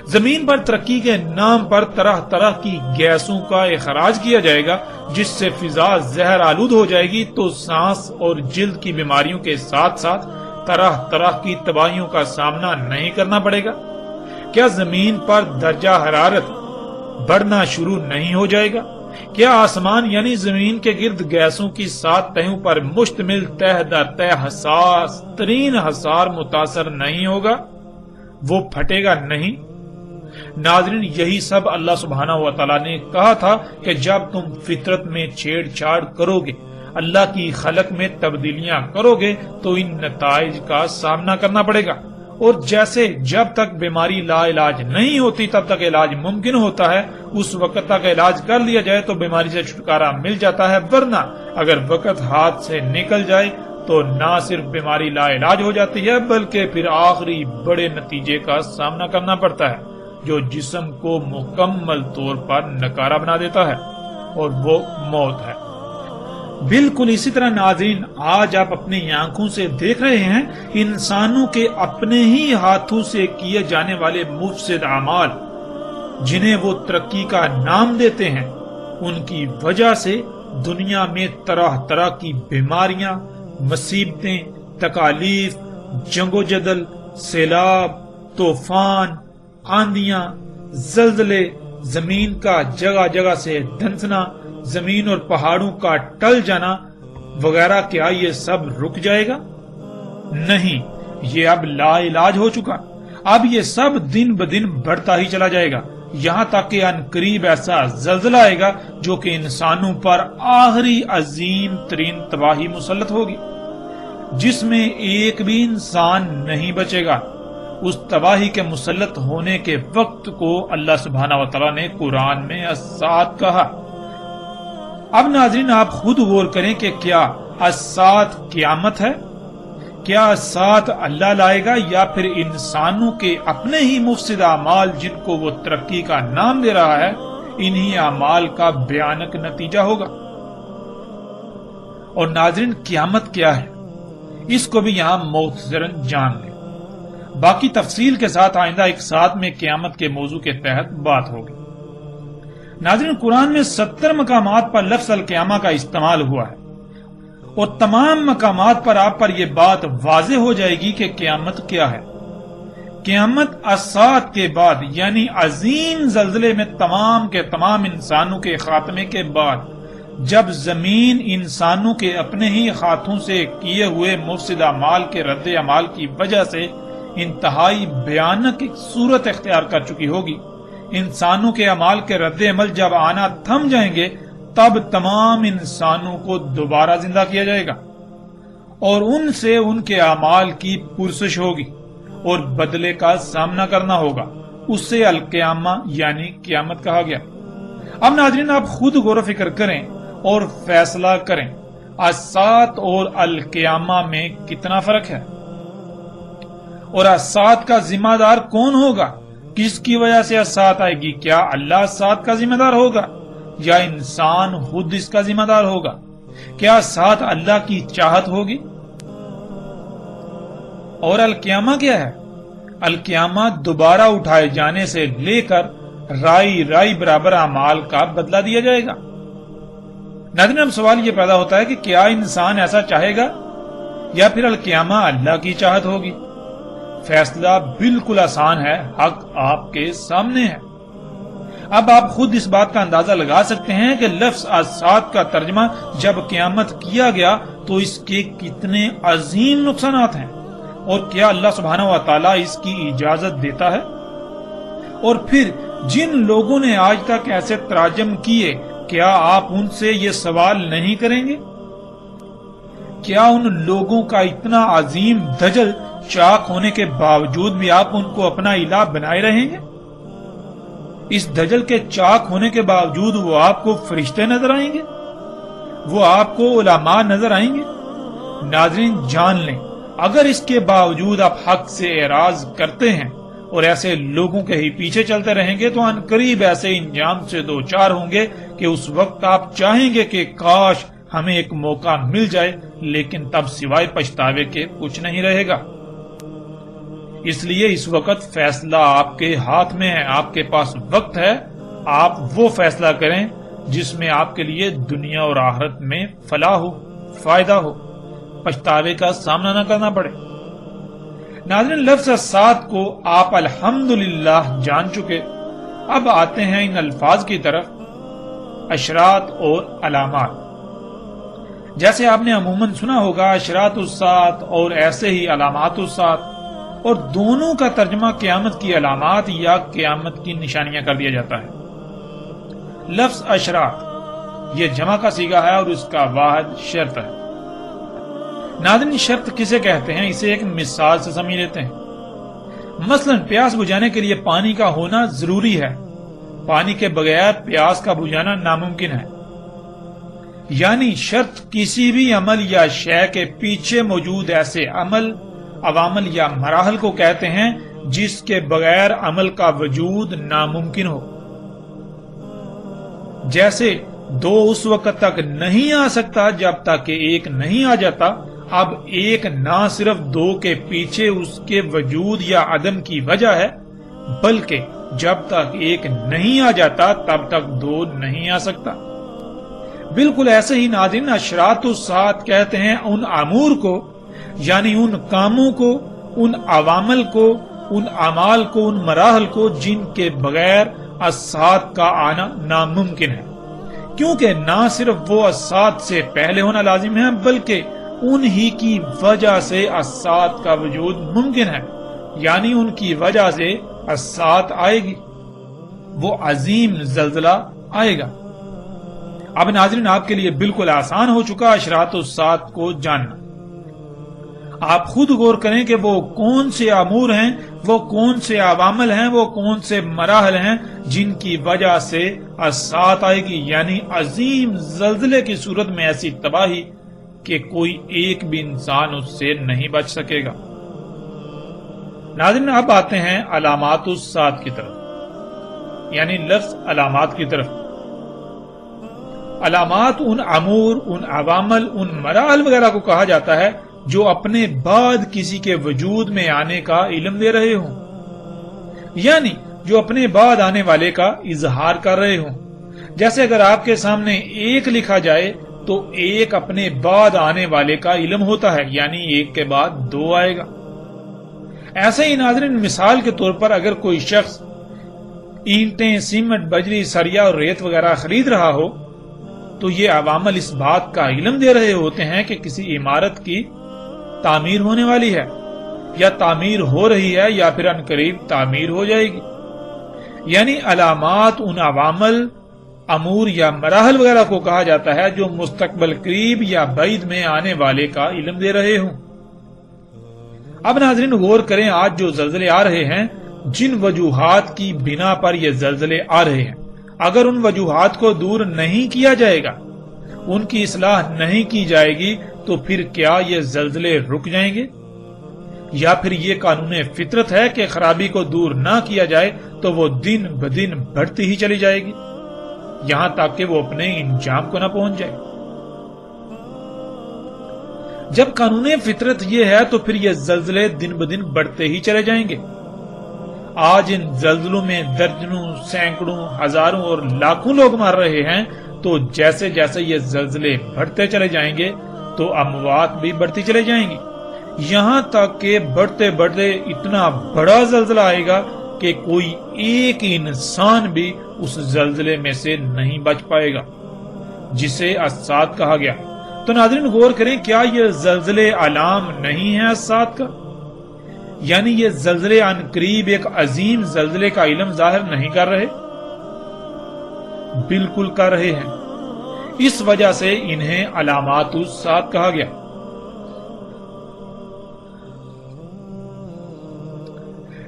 زمین پر ترقی کے نام پر طرح طرح کی گیسوں کا اخراج کیا جائے گا جس سے فضا زہر آلود ہو جائے گی، تو سانس اور جلد کی بیماریوں کے ساتھ ساتھ طرح طرح کی تباہیوں کا سامنا نہیں کرنا پڑے گا؟ کیا زمین پر درجہ حرارت بڑھنا شروع نہیں ہو جائے گا؟ کیا آسمان یعنی زمین کے گرد گیسوں کی 7 تہوں پر مشتمل تہ در تہ حساس ترین حصار متاثر نہیں ہوگا؟ وہ پھٹے گا نہیں؟ ناظرین، یہی سب اللہ سبحانہ و تعالیٰ نے کہا تھا کہ جب تم فطرت میں چھیڑ چھاڑ کرو گے، اللہ کی خلق میں تبدیلیاں کرو گے، تو ان نتائج کا سامنا کرنا پڑے گا۔ اور جیسے جب تک بیماری لا علاج نہیں ہوتی تب تک علاج ممکن ہوتا ہے، اس وقت تک علاج کر لیا جائے تو بیماری سے چھٹکارا مل جاتا ہے، ورنہ اگر وقت ہاتھ سے نکل جائے تو نہ صرف بیماری لا علاج ہو جاتی ہے بلکہ پھر آخری بڑے نتیجے کا سامنا کرنا پڑتا ہے جو جسم کو مکمل طور پر نکارہ بنا دیتا ہے، اور وہ موت ہے۔ بالکل اسی طرح ناظرین، آج آپ اپنی آنکھوں سے دیکھ رہے ہیں انسانوں کے اپنے ہی ہاتھوں سے کیے جانے والے مفسد اعمال، جنہیں وہ ترقی کا نام دیتے ہیں، ان کی وجہ سے دنیا میں طرح طرح کی بیماریاں، مصیبتیں، تکالیف، جنگ و جدل، سیلاب، طوفان، آندیاں، زلزلے، زمین کا جگہ جگہ سے دھنسنا، زمین اور پہاڑوں کا ٹل جانا وغیرہ، کیا یہ سب رک جائے گا؟ نہیں، یہ اب لا علاج ہو چکا۔ اب یہ سب دن بدن بڑھتا ہی چلا جائے گا، یہاں تک کہ عنقریب ایسا زلزلہ آئے گا جو کہ انسانوں پر آخری عظیم ترین تباہی مسلط ہوگی، جس میں ایک بھی انسان نہیں بچے گا۔ اس تباہی کے مسلط ہونے کے وقت کو اللہ سبحانہ و تعالیٰ نے قرآن میں الساعۃ کہا۔ اب ناظرین آپ خود غور کریں کہ کیا الساعۃ قیامت ہے؟ کیا الساعۃ اللہ لائے گا یا پھر انسانوں کے اپنے ہی مفسد اعمال جن کو وہ ترقی کا نام دے رہا ہے، انہی اعمال کا بھیانک نتیجہ ہوگا؟ اور ناظرین قیامت کیا ہے اس کو بھی یہاں مختصراً جان لیں، باقی تفصیل کے ساتھ آئندہ ایک ساتھ میں قیامت کے موضوع کے تحت بات ہوگی۔ ناظرین قرآن میں 70 مقامات پر لفظ القیامہ کا استعمال ہوا ہے، اور تمام مقامات پر آپ پر یہ بات واضح ہو جائے گی کہ قیامت کیا ہے۔ قیامت الساعۃ کے بعد یعنی عظیم زلزلے میں تمام کے تمام انسانوں کے خاتمے کے بعد، جب زمین انسانوں کے اپنے ہی ہاتھوں سے کیے ہوئے مفسد اعمال کے رد عمل کی وجہ سے انتہائی بھیانک ایک صورت اختیار کر چکی ہوگی، انسانوں کے اعمال کے رد عمل جب آنا تھم جائیں گے، تب تمام انسانوں کو دوبارہ زندہ کیا جائے گا اور ان سے ان کے اعمال کی پرسش ہوگی اور بدلے کا سامنا کرنا ہوگا۔ اس سے القیامہ یعنی قیامت کہا گیا۔ اب ناظرین آپ خود غور و فکر کریں اور فیصلہ کریں، الساعۃ اور القیامہ میں کتنا فرق ہے، اور الساعۃ کا ذمہ دار کون ہوگا؟ کس کی وجہ سے الساعۃ آئے گی؟ کیا اللہ الساعۃ کا ذمہ دار ہوگا یا انسان خود اس کا ذمہ دار ہوگا؟ کیا الساعۃ اللہ کی چاہت ہوگی؟ اور القیامہ کیا ہے؟ القیامہ دوبارہ اٹھائے جانے سے لے کر رائی برابر اعمال کا بدلہ دیا جائے گا۔ ناظرین اب سوال یہ پیدا ہوتا ہے کہ کیا انسان ایسا چاہے گا یا پھر القیامہ اللہ کی چاہت ہوگی؟ فیصلہ بالکل آسان ہے، حق آپ کے سامنے ہے۔ اب آپ خود اس بات کا اندازہ لگا سکتے ہیں کہ لفظ الساعۃ کا ترجمہ جب قیامت کیا گیا تو اس کے کتنے عظیم نقصانات ہیں، اور کیا اللہ سبحانہ و تعالیٰ اس کی اجازت دیتا ہے؟ اور پھر جن لوگوں نے آج تک ایسے تراجم کیے، کیا آپ ان سے یہ سوال نہیں کریں گے؟ کیا ان لوگوں کا اتنا عظیم دجل چاک ہونے کے باوجود بھی آپ ان کو اپنا الہ بنائے رہیں گے؟ اس دجل کے چاک ہونے کے باوجود وہ آپ کو فرشتے نظر آئیں گے؟ وہ آپ کو علماء نظر آئیں گے؟ ناظرین جان لیں، اگر اس کے باوجود آپ حق سے اعراض کرتے ہیں اور ایسے لوگوں کے ہی پیچھے چلتے رہیں گے تو عنقریب ایسے انجام سے دوچار ہوں گے کہ اس وقت آپ چاہیں گے کہ کاش ہمیں ایک موقع مل جائے، لیکن تب سوائے پچھتاوے کے کچھ نہیں رہے گا۔ اس لیے اس وقت فیصلہ آپ کے ہاتھ میں ہے، آپ کے پاس وقت ہے، آپ وہ فیصلہ کریں جس میں آپ کے لیے دنیا اور آخرت میں فلاح ہو، فائدہ ہو، پچھتاوے کا سامنا نہ کرنا پڑے۔ ناظرین لفظ الساعۃ کو آپ الحمدللہ جان چکے، اب آتے ہیں ان الفاظ کی طرف، اشراط اور علامات۔ جیسے آپ نے عموماً سنا ہوگا اشراط الساعۃ اور ایسے ہی علامات الساعۃ، اور دونوں کا ترجمہ قیامت کی علامات یا قیامت کی نشانیاں کر دیا جاتا ہے۔ لفظ اشراط یہ جمع کا صیغہ ہے اور اس کا واحد شرط ہے۔ ناظرین شرط کسے کہتے ہیں اسے ایک مثال سے سمجھ لیتے ہیں۔ مثلا پیاس بجھانے کے لیے پانی کا ہونا ضروری ہے، پانی کے بغیر پیاس کا بجھانا ناممکن ہے۔ یعنی شرط کسی بھی عمل یا شے کے پیچھے موجود ایسے عوامل یا مراحل کو کہتے ہیں جس کے بغیر عمل کا وجود ناممکن ہو۔ جیسے دو اس وقت تک نہیں آ سکتا جب تک کہ ایک نہیں آ جاتا، اب ایک نہ صرف دو کے پیچھے اس کے وجود یا عدم کی وجہ ہے، بلکہ جب تک ایک نہیں آ جاتا تب تک دو نہیں آ سکتا۔ بالکل ایسے ہی ناظرین اشراط الساعۃ کہتے ہیں ان امور کو، یعنی ان کاموں کو، ان عوامل کو، ان اعمال کو، ان مراحل کو جن کے بغیر الساعۃ کا آنا ناممکن ہے، کیونکہ نہ صرف وہ الساعۃ سے پہلے ہونا لازم ہے بلکہ انہی کی وجہ سے الساعۃ کا وجود ممکن ہے، یعنی ان کی وجہ سے الساعۃ آئے گی، وہ عظیم زلزلہ آئے گا۔ اب ناظرین آپ کے لیے بالکل آسان ہو چکا اشراط الساعۃ کو جاننا۔ آپ خود غور کریں کہ وہ کون سے امور ہیں، وہ کون سے عوامل ہیں، وہ کون سے مراحل ہیں جن کی وجہ سے الساعت آئے گی، یعنی عظیم زلزلے کی صورت میں ایسی تباہی کہ کوئی ایک بھی انسان اس سے نہیں بچ سکے گا۔ ناظرین، اب آتے ہیں علامات الساعت کی طرف، یعنی لفظ علامات کی طرف۔ علامات ان امور، ان عوامل، ان مراحل وغیرہ کو کہا جاتا ہے جو اپنے بعد کسی کے وجود میں آنے کا علم دے رہے ہوں، یعنی جو اپنے بعد آنے والے کا اظہار کر رہے ہوں۔ جیسے اگر آپ کے سامنے ایک لکھا جائے تو ایک اپنے بعد آنے والے کا علم ہوتا ہے، یعنی ایک کے بعد دو آئے گا۔ ایسے ہی ناظرین، مثال کے طور پر اگر کوئی شخص اینٹیں، سیمنٹ، بجری، سریا اور ریت وغیرہ خرید رہا ہو تو یہ عوامل اس بات کا علم دے رہے ہوتے ہیں کہ کسی عمارت کی تعمیر ہونے والی ہے، یا تعمیر ہو رہی ہے، یا پھر عنقریب تعمیر ہو جائے گی۔ یعنی علامات ان عوامل، امور یا مراحل وغیرہ کو کہا جاتا ہے جو مستقبل قریب یا بعید میں آنے والے کا علم دے رہے ہوں۔ اب ناظرین غور کریں، آج جو زلزلے آ رہے ہیں، جن وجوہات کی بنا پر یہ زلزلے آ رہے ہیں، اگر ان وجوہات کو دور نہیں کیا جائے گا، ان کی اصلاح نہیں کی جائے گی، تو پھر کیا یہ زلزلے رک جائیں گے؟ یا پھر یہ قانون فطرت ہے کہ خرابی کو دور نہ کیا جائے تو وہ دن بدن بڑھتی ہی چلی جائے گی، یہاں تک کہ وہ اپنے انجام کو نہ پہنچ جائے۔ جب قانون فطرت یہ ہے تو پھر یہ زلزلے دن بدن بڑھتے ہی چلے جائیں گے۔ آج ان زلزلوں میں درجنوں، سینکڑوں، ہزاروں اور لاکھوں لوگ مر رہے ہیں، تو جیسے جیسے یہ زلزلے بڑھتے چلے جائیں گے تو اموات بھی بڑھتی چلے جائیں گی، یہاں تک کہ بڑھتے بڑھتے اتنا بڑا زلزلہ آئے گا کہ کوئی ایک انسان بھی اس زلزلے میں سے نہیں بچ پائے گا، جسے الساعت کہا گیا۔ تو ناظرین غور کریں، کیا یہ زلزلے علام نہیں ہے الساعت کا؟ یعنی یہ زلزلے عن قریب ایک عظیم زلزلے کا علم ظاہر نہیں کر رہے؟ بالکل کر رہے ہیں، اس وجہ سے انہیں علامات الساعت کہا گیا۔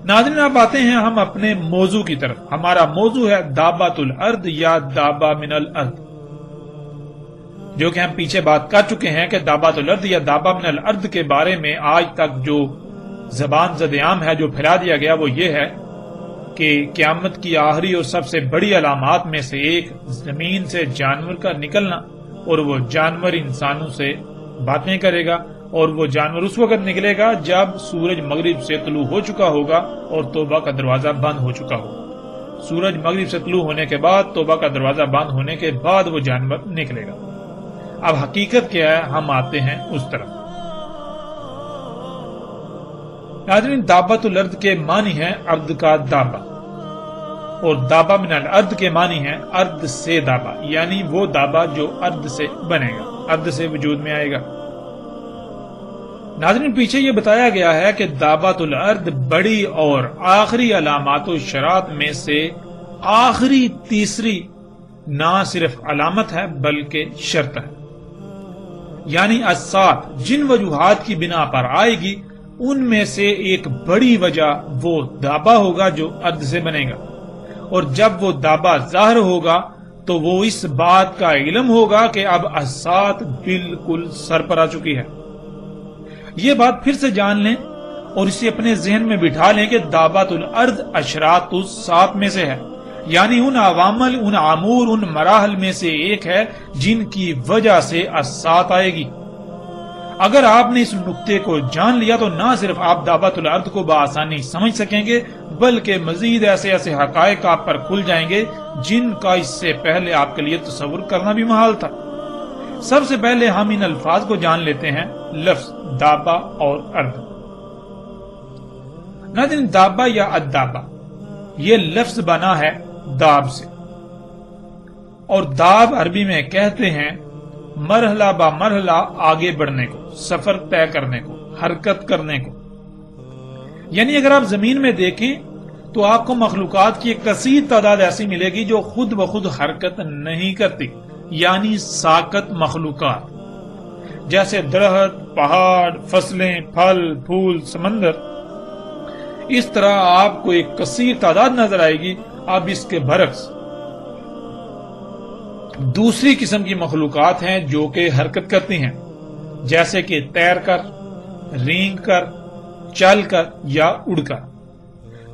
ناظرین اب آتے ہیں ہم اپنے موضوع کی طرف۔ ہمارا موضوع ہے دابۃ الارض یا دابہ من الارض، جو کہ ہم پیچھے بات کر چکے ہیں کہ دابۃ الارض یا دابہ من الارض کے بارے میں آج تک جو زبان زد عام ہے، جو پھیلا دیا گیا، وہ یہ ہے کہ قیامت کی آخری اور سب سے بڑی علامات میں سے ایک زمین سے جانور کا نکلنا، اور وہ جانور انسانوں سے باتیں کرے گا، اور وہ جانور اس وقت نکلے گا جب سورج مغرب سے طلوع ہو چکا ہوگا اور توبہ کا دروازہ بند ہو چکا ہوگا۔ سورج مغرب سے طلوع ہونے کے بعد، توبہ کا دروازہ بند ہونے کے بعد وہ جانور نکلے گا۔ اب حقیقت کیا ہے، ہم آتے ہیں اس طرف۔ ناظرین دابۃ الارض کے معنی ہے ارض کا دابہ، اور دابہ من الارض کے معنی ہے ارض سے دابہ، یعنی وہ دابہ جو ارض سے بنے گا، ارض سے وجود میں آئے گا۔ ناظرین پیچھے یہ بتایا گیا ہے کہ دابۃ الارض بڑی اور آخری علامات و شرائط میں سے آخری تیسری نہ صرف علامت ہے بلکہ شرط ہے، یعنی الساعت جن وجوہات کی بنا پر آئے گی ان میں سے ایک بڑی وجہ وہ دابہ ہوگا جو ارض سے بنے گا، اور جب وہ دابہ ظاہر ہوگا تو وہ اس بات کا علم ہوگا کہ اب الساعت بالکل سر پر آ چکی ہے۔ یہ بات پھر سے جان لیں اور اسے اپنے ذہن میں بٹھا لیں کہ دابۃ الارض اشراط الساعت میں سے ہے، یعنی ان عوامل، ان امور، ان مراحل میں سے ایک ہے جن کی وجہ سے الساعت آئے گی۔ اگر آپ نے اس نقطے کو جان لیا تو نہ صرف آپ دابۃ الارض کو بآسانی سمجھ سکیں گے بلکہ مزید ایسے ایسے حقائق آپ پر کھل جائیں گے جن کا اس سے پہلے آپ کے لیے تصور کرنا بھی محال تھا۔ سب سے پہلے ہم ان الفاظ کو جان لیتے ہیں، لفظ دابہ اور ارض۔ ناظرین دابہ یا الدابہ یہ لفظ بنا ہے داب سے، اور داب عربی میں کہتے ہیں مرحلہ با مرحلہ آگے بڑھنے کو، سفر طے کرنے کو، حرکت کرنے کو۔ یعنی اگر آپ زمین میں دیکھیں تو آپ کو مخلوقات کی ایک کثیر تعداد ایسی ملے گی جو خود بخود حرکت نہیں کرتی، یعنی ساکت مخلوقات۔ جیسے درخت، پہاڑ، فصلیں، پھل پھول، سمندر، اس طرح آپ کو ایک کثیر تعداد نظر آئے گی۔ اب اس کے برعکس دوسری قسم کی مخلوقات ہیں جو کہ حرکت کرتی ہیں، جیسے کہ تیر کر، رینگ کر، چل کر یا اڑ کر۔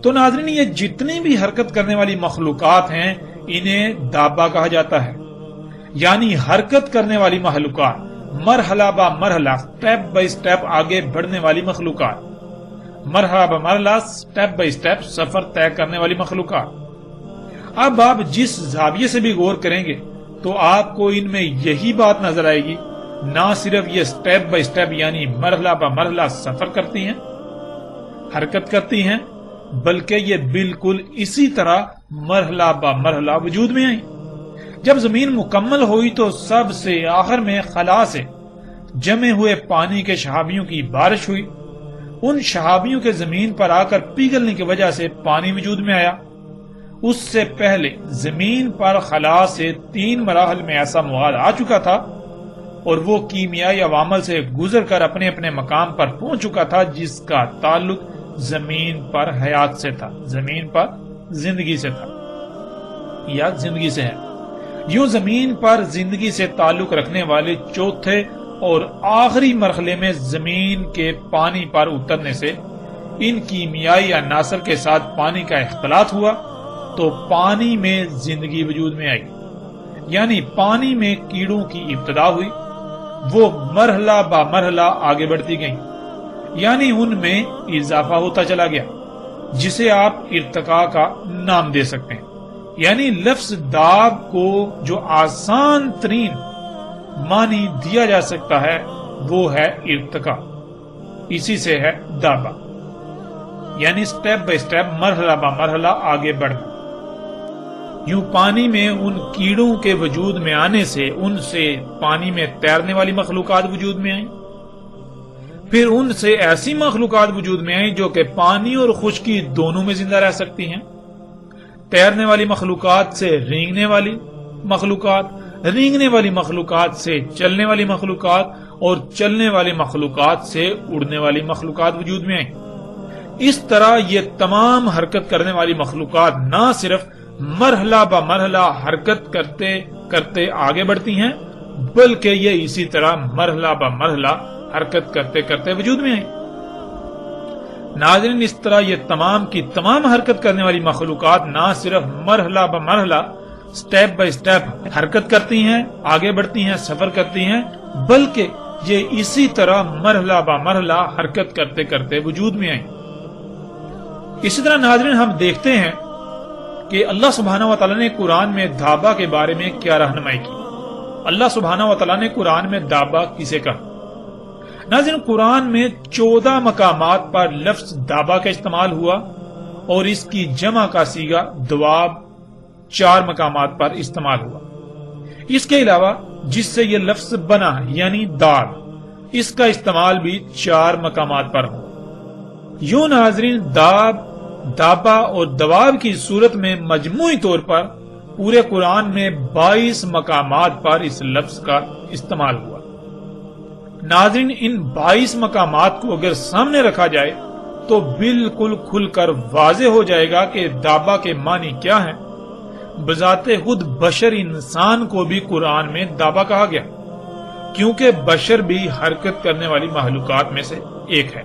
تو ناظرین، یہ جتنی بھی حرکت کرنے والی مخلوقات ہیں انہیں دابہ کہا جاتا ہے، یعنی حرکت کرنے والی مخلوقات، مرحلہ با مرحلہ، سٹیپ بائی سٹیپ آگے بڑھنے والی مخلوقات، مرحلہ با مرحلہ، سٹیپ بائی سٹیپ سفر طے کرنے والی مخلوقات۔ اب آپ جس زاویے سے بھی غور کریں گے تو آپ کو ان میں یہی بات نظر آئے گی، نہ صرف یہ سٹیپ بائی سٹیپ یعنی مرحلہ با مرحلہ سفر کرتی ہیں، حرکت کرتی ہیں، بلکہ یہ بالکل اسی طرح مرحلہ با مرحلہ وجود میں آئی۔ جب زمین مکمل ہوئی تو سب سے آخر میں خلا سے جمے ہوئے پانی کے شہابیوں کی بارش ہوئی۔ ان شہابیوں کے زمین پر آ کر پگھلنے کی وجہ سے پانی وجود میں آیا۔ اس سے پہلے زمین پر خلا سے 3 مراحل میں ایسا مواد آ چکا تھا اور وہ کیمیائی عوامل سے گزر کر اپنے اپنے مقام پر پہنچ چکا تھا، جس کا تعلق زمین پر حیات سے تھا، زمین پر زندگی سے تھا یا زندگی سے ہے۔ یوں زمین پر زندگی سے تعلق رکھنے والے چوتھے اور آخری مرحلے میں زمین کے پانی پر اترنے سے ان کیمیائی عناصر کے ساتھ پانی کا اختلاط ہوا تو پانی میں زندگی وجود میں آئی، یعنی پانی میں کیڑوں کی ابتدا ہوئی۔ وہ مرحلہ با مرحلہ آگے بڑھتی گئیں، یعنی ان میں اضافہ ہوتا چلا گیا، جسے آپ ارتقاء کا نام دے سکتے ہیں۔ یعنی لفظ داب کو جو آسان ترین معنی دیا جا سکتا ہے وہ ہے ارتقاء، اسی سے ہے دابا، یعنی سٹیپ بائی سٹیپ، مرحلہ با مرحلہ آگے بڑھنا۔ یوں پانی میں ان کیڑوں کے وجود میں آنے سے ان سے پانی میں تیرنے والی مخلوقات وجود میں آئیں، پھر ان سے ایسی مخلوقات وجود میں آئیں جو کہ پانی اور خشکی دونوں میں زندہ رہ سکتی ہیں۔ تیرنے والی مخلوقات سے رینگنے والی مخلوقات، رینگنے والی مخلوقات سے چلنے والی مخلوقات اور چلنے والی مخلوقات سے اڑنے والی مخلوقات وجود میں آئیں۔ اس طرح یہ تمام حرکت کرنے والی مخلوقات نہ صرف مرحلہ با مرحلہ حرکت کرتے کرتے آگے بڑھتی ہیں، بلکہ یہ اسی طرح مرحلہ با مرحلہ حرکت کرتے کرتے وجود میں آئیں۔ ناظرین، اس طرح یہ تمام کی تمام حرکت کرنے والی مخلوقات نہ صرف مرحلہ با مرحلہ، سٹیپ بائی سٹیپ حرکت کرتی ہیں، آگے بڑھتی ہیں، سفر کرتی ہیں، بلکہ یہ اسی طرح مرحلہ با مرحلہ حرکت کرتے کرتے وجود میں آئیں۔ اسی طرح ناظرین، ہم دیکھتے ہیں کہ اللہ سبحانہ و تعالیٰ نے قرآن میں دابہ کے بارے میں کیا رہنمائی کی۔ اللہ سبحانہ و تعالیٰ نے قرآن میں دابہ کسے کہا؟ ناظرین، قرآن میں 14 مقامات پر لفظ دابہ کا استعمال ہوا اور اس کی جمع کا صیغہ دواب 4 مقامات پر استعمال ہوا۔ اس کے علاوہ جس سے یہ لفظ بنا یعنی دال، اس کا استعمال بھی 4 مقامات پر ہوا۔ یوں ناظرین، دابہ اور دواب کی صورت میں مجموعی طور پر پورے قرآن میں 22 مقامات پر اس لفظ کا استعمال ہوا۔ ناظرین، ان 22 مقامات کو اگر سامنے رکھا جائے تو بالکل کھل کر واضح ہو جائے گا کہ دابہ کے معنی کیا ہیں۔ بذات خود بشر انسان کو بھی قرآن میں دابہ کہا گیا، کیونکہ بشر بھی حرکت کرنے والی مخلوقات میں سے ایک ہے۔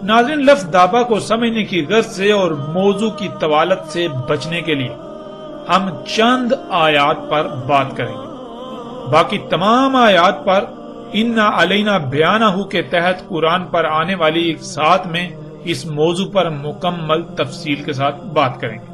ناظرین، لفظ دابہ کو سمجھنے کی غرض سے اور موضوع کی طوالت سے بچنے کے لیے ہم چند آیات پر بات کریں گے۔ باقی تمام آیات پر اِنَّا عَلَيْنَا بِيَانَهُ کے تحت قرآن پر آنے والی ایک ساتھ میں اس موضوع پر مکمل تفصیل کے ساتھ بات کریں گے۔